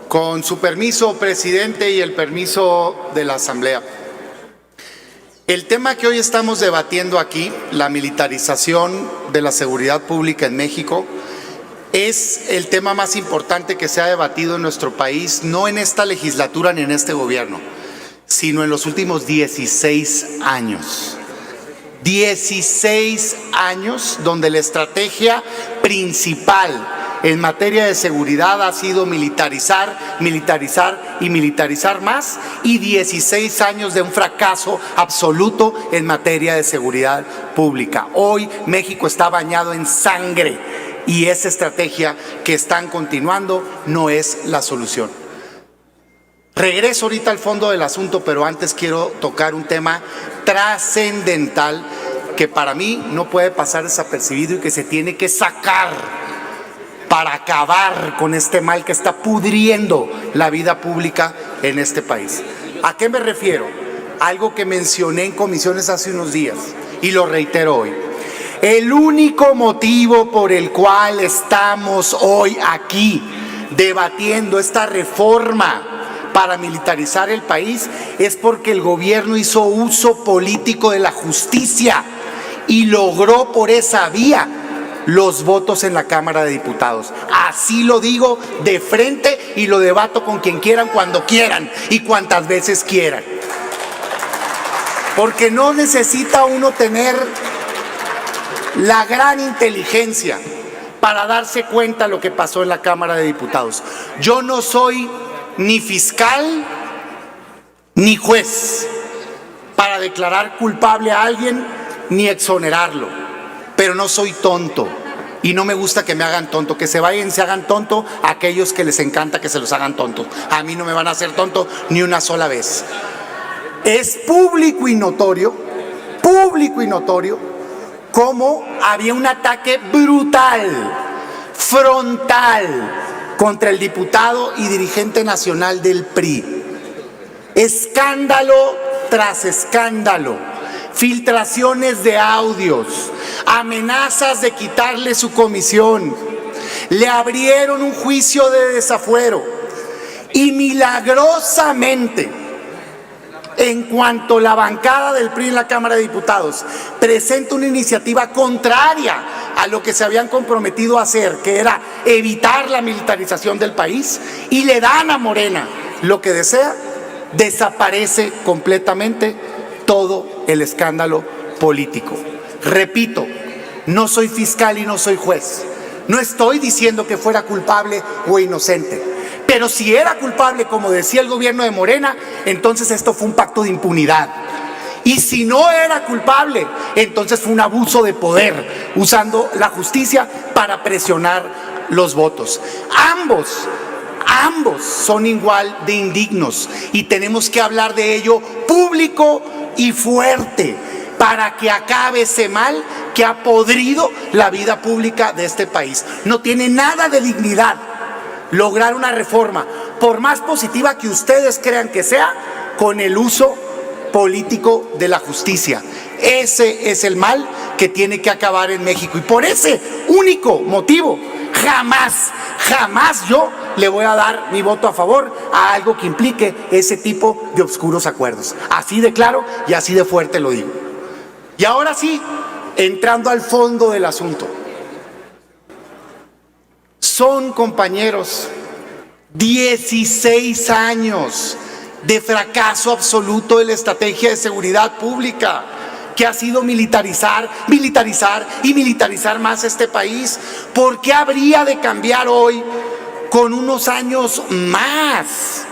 Con su permiso, presidente, y el permiso de la Asamblea. El tema que hoy estamos debatiendo aquí, la militarización de la seguridad pública en México, es el tema más importante que se ha debatido en nuestro país, no en esta legislatura ni en este gobierno, sino en los últimos 16 años. 16 años donde la estrategia principal en materia de seguridad ha sido militarizar, militarizar y militarizar más, y 16 años de un fracaso absoluto en materia de seguridad pública. Hoy México está bañado en sangre y esa estrategia que están continuando no es la solución. Regreso ahorita al fondo del asunto, pero antes quiero tocar un tema trascendental que para mí no puede pasar desapercibido y que se tiene que sacar para acabar con este mal que está pudriendo la vida pública en este país. ¿A qué me refiero? Algo que mencioné en comisiones hace unos días y lo reitero hoy. El único motivo por el cual estamos hoy aquí debatiendo esta reforma para militarizar el país es porque el gobierno hizo uso político de la justicia y logró por esa vía los votos en la Cámara de Diputados. Así lo digo de frente y lo debato con quien quieran, cuando quieran y cuantas veces quieran. Porque no necesita uno tener la gran inteligencia para darse cuenta de lo que pasó en la Cámara de Diputados. Yo no soy ni fiscal ni juez para declarar culpable a alguien ni exonerarlo, pero no soy tonto y no me gusta que me hagan tonto. Que se vayan y se hagan tonto a aquellos que les encanta que se los hagan tontos. A mí no me van a hacer tonto ni una sola vez. Es público y notorio cómo había un ataque brutal, frontal, contra el diputado y dirigente nacional del PRI. Escándalo tras escándalo, filtraciones de audios, amenazas de quitarle su comisión. Le abrieron un juicio de desafuero y milagrosamente, en cuanto la bancada del PRI en la Cámara de Diputados presenta una iniciativa contraria a lo que se habían comprometido a hacer, que era evitar la militarización del país, y le dan a Morena lo que desea, desaparece completamente todo el escándalo político. Repito, no soy fiscal y no soy juez. No estoy diciendo que fuera culpable o inocente. Pero si era culpable, como decía el gobierno de Morena, entonces esto fue un pacto de impunidad. Y si no era culpable, entonces fue un abuso de poder, usando la justicia para presionar los votos. Ambos son igual de indignos y tenemos que hablar de ello público y fuerte para que acabe ese mal que ha podrido la vida pública de este país. No tiene nada de dignidad lograr una reforma, por más positiva que ustedes crean que sea, con el uso político de la justicia. Ese es el mal que tiene que acabar en México, y por ese único motivo jamás yo le voy a dar mi voto a favor a algo que implique ese tipo de oscuros acuerdos. Así de claro y así de fuerte lo digo. Y ahora sí, entrando al fondo del asunto. Son, compañeros, 16 años de fracaso absoluto de la estrategia de seguridad pública, que ha sido militarizar y militarizar más este país. ¿Por qué habría de cambiar hoy con unos años más?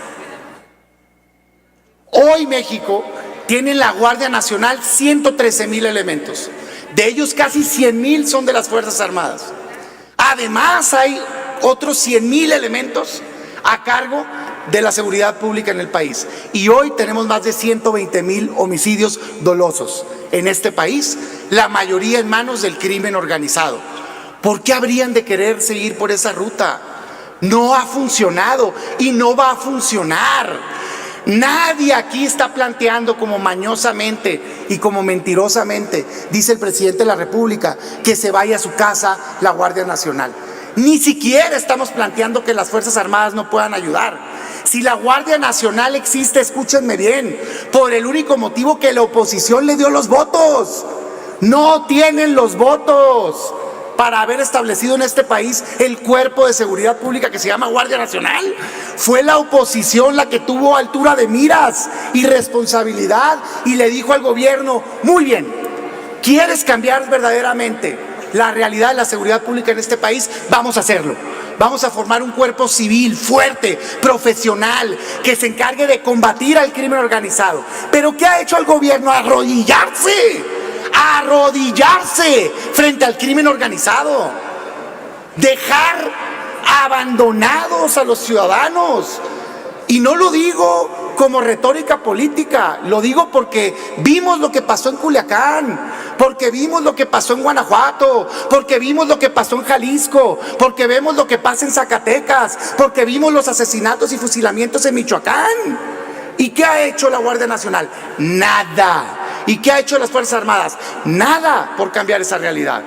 Hoy México tiene en la Guardia Nacional 113,000 elementos. De ellos casi 100,000 son de las Fuerzas Armadas. Además hay otros 100,000 elementos a cargo de la seguridad pública en el país. Y hoy tenemos más de 120,000 homicidios dolosos en este país, la mayoría en manos del crimen organizado. ¿Por qué habrían de querer seguir por esa ruta? No ha funcionado y no va a funcionar. Nadie aquí está planteando, como mañosamente y como mentirosamente dice el presidente de la República, que se vaya a su casa la Guardia Nacional. Ni siquiera estamos planteando que las Fuerzas Armadas no puedan ayudar. Si la Guardia Nacional existe, escúchenme bien, por el único motivo que la oposición le dio los votos. No tienen los votos para haber establecido en este país el cuerpo de seguridad pública que se llama Guardia Nacional. Fue la oposición la que tuvo altura de miras y responsabilidad y le dijo al gobierno: muy bien, ¿quieres cambiar verdaderamente la realidad de la seguridad pública en este país? Vamos a hacerlo. Vamos a formar un cuerpo civil fuerte, profesional, que se encargue de combatir al crimen organizado. ¿Pero qué ha hecho el gobierno? Arrodillarse frente al crimen organizado, dejar abandonados a los ciudadanos. Y no lo digo como retórica política, lo digo porque vimos lo que pasó en Culiacán, porque vimos lo que pasó en Guanajuato, porque vimos lo que pasó en Jalisco, porque vemos lo que pasa en Zacatecas, porque vimos los asesinatos y fusilamientos en Michoacán. ¿Y qué ha hecho la Guardia Nacional? Nada. ¿Y qué ha hecho las Fuerzas Armadas? Nada por cambiar esa realidad.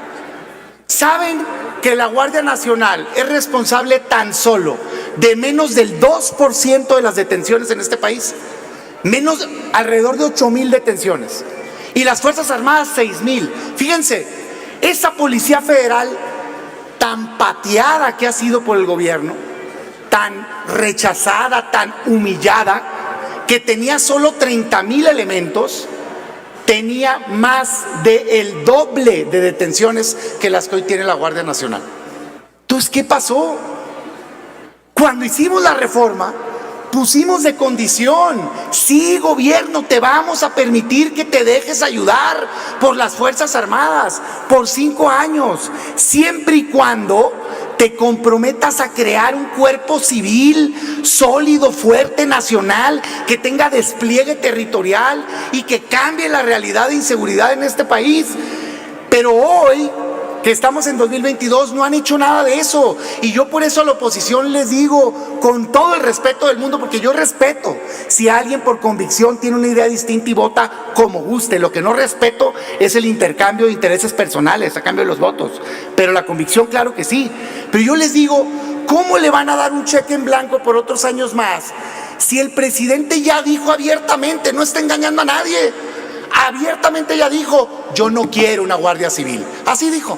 ¿Saben que la Guardia Nacional es responsable tan solo de menos del 2% de las detenciones en este país? Alrededor de 8,000 detenciones. Y las Fuerzas Armadas 6,000. Fíjense, esa Policía Federal tan pateada que ha sido por el gobierno, tan rechazada, tan humillada, que tenía solo 30,000 elementos, tenía más del doble de detenciones que las que hoy tiene la Guardia Nacional. Entonces, ¿qué pasó? Cuando hicimos la reforma, pusimos de condición: sí, gobierno, te vamos a permitir que te dejes ayudar por las Fuerzas Armadas por 5 años, siempre y cuando te comprometas a crear un cuerpo civil sólido, fuerte, nacional, que tenga despliegue territorial y que cambie la realidad de inseguridad en este país. Pero hoy, que estamos en 2022, no han hecho nada de eso. Y yo por eso a la oposición les digo, con todo el respeto del mundo, porque yo respeto si alguien por convicción tiene una idea distinta y vota como guste. Lo que no respeto es el intercambio de intereses personales a cambio de los votos. Pero la convicción, claro que sí. Pero yo les digo, ¿cómo le van a dar un cheque en blanco por otros años más si el presidente ya dijo abiertamente, no está engañando a nadie? Abiertamente ya dijo: yo no quiero una Guardia Civil. Así dijo: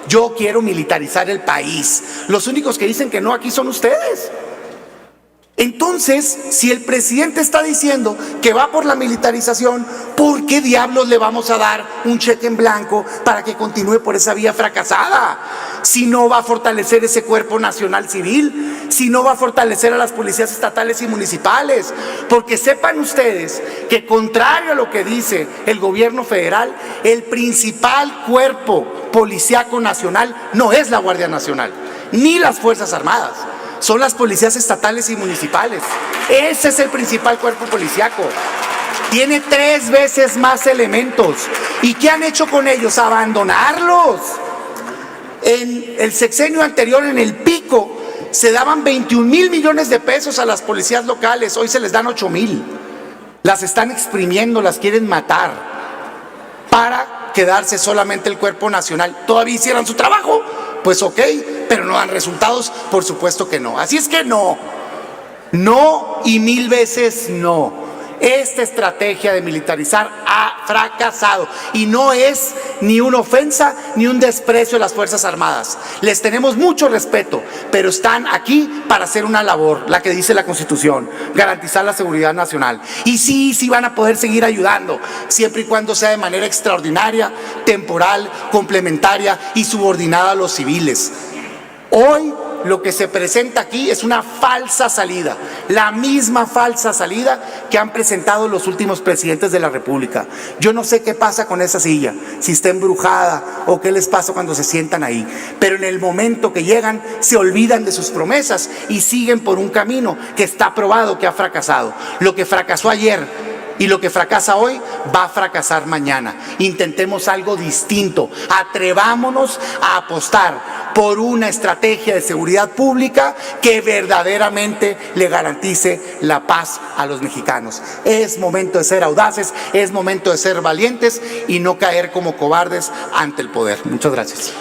yo quiero militarizar el país. Los únicos que dicen que no aquí son ustedes. Entonces, si el presidente está diciendo que va por la militarización, ¿por qué diablos le vamos a dar un cheque en blanco para que continúe por esa vía fracasada? Si no va a fortalecer ese cuerpo nacional civil, si no va a fortalecer a las policías estatales y municipales. Porque sepan ustedes que, contrario a lo que dice el gobierno federal, el principal cuerpo policíaco nacional no es la Guardia Nacional, ni las Fuerzas Armadas. Son las policías estatales y municipales. Ese es el principal cuerpo policíaco. Tiene 3 veces más elementos. ¿Y qué han hecho con ellos? Abandonarlos. En el sexenio anterior, en el pico, se daban 21,000 millones de pesos a las policías locales. Hoy se les dan 8,000. Las están exprimiendo, las quieren matar para quedarse solamente el cuerpo nacional. ¿Todavía hicieran su trabajo? Pues ok, pero no dan resultados, por supuesto que no. Así es que no y 1000 veces no. Esta estrategia de militarizar ha fracasado y no es ni una ofensa ni un desprecio a las Fuerzas Armadas. Les tenemos mucho respeto, pero están aquí para hacer una labor, la que dice la Constitución: garantizar la seguridad nacional. Y sí van a poder seguir ayudando, siempre y cuando sea de manera extraordinaria, temporal, complementaria y subordinada a los civiles. Hoy lo que se presenta aquí es una falsa salida, la misma falsa salida que han presentado los últimos presidentes de la República. Yo no sé qué pasa con esa silla, si está embrujada o qué les pasa cuando se sientan ahí, pero en el momento que llegan se olvidan de sus promesas y siguen por un camino que está probado que ha fracasado. Lo que fracasó ayer y lo que fracasa hoy va a fracasar mañana. Intentemos algo distinto. Atrevámonos a apostar por una estrategia de seguridad pública que verdaderamente le garantice la paz a los mexicanos. Es momento de ser audaces, es momento de ser valientes y no caer como cobardes ante el poder. Muchas gracias.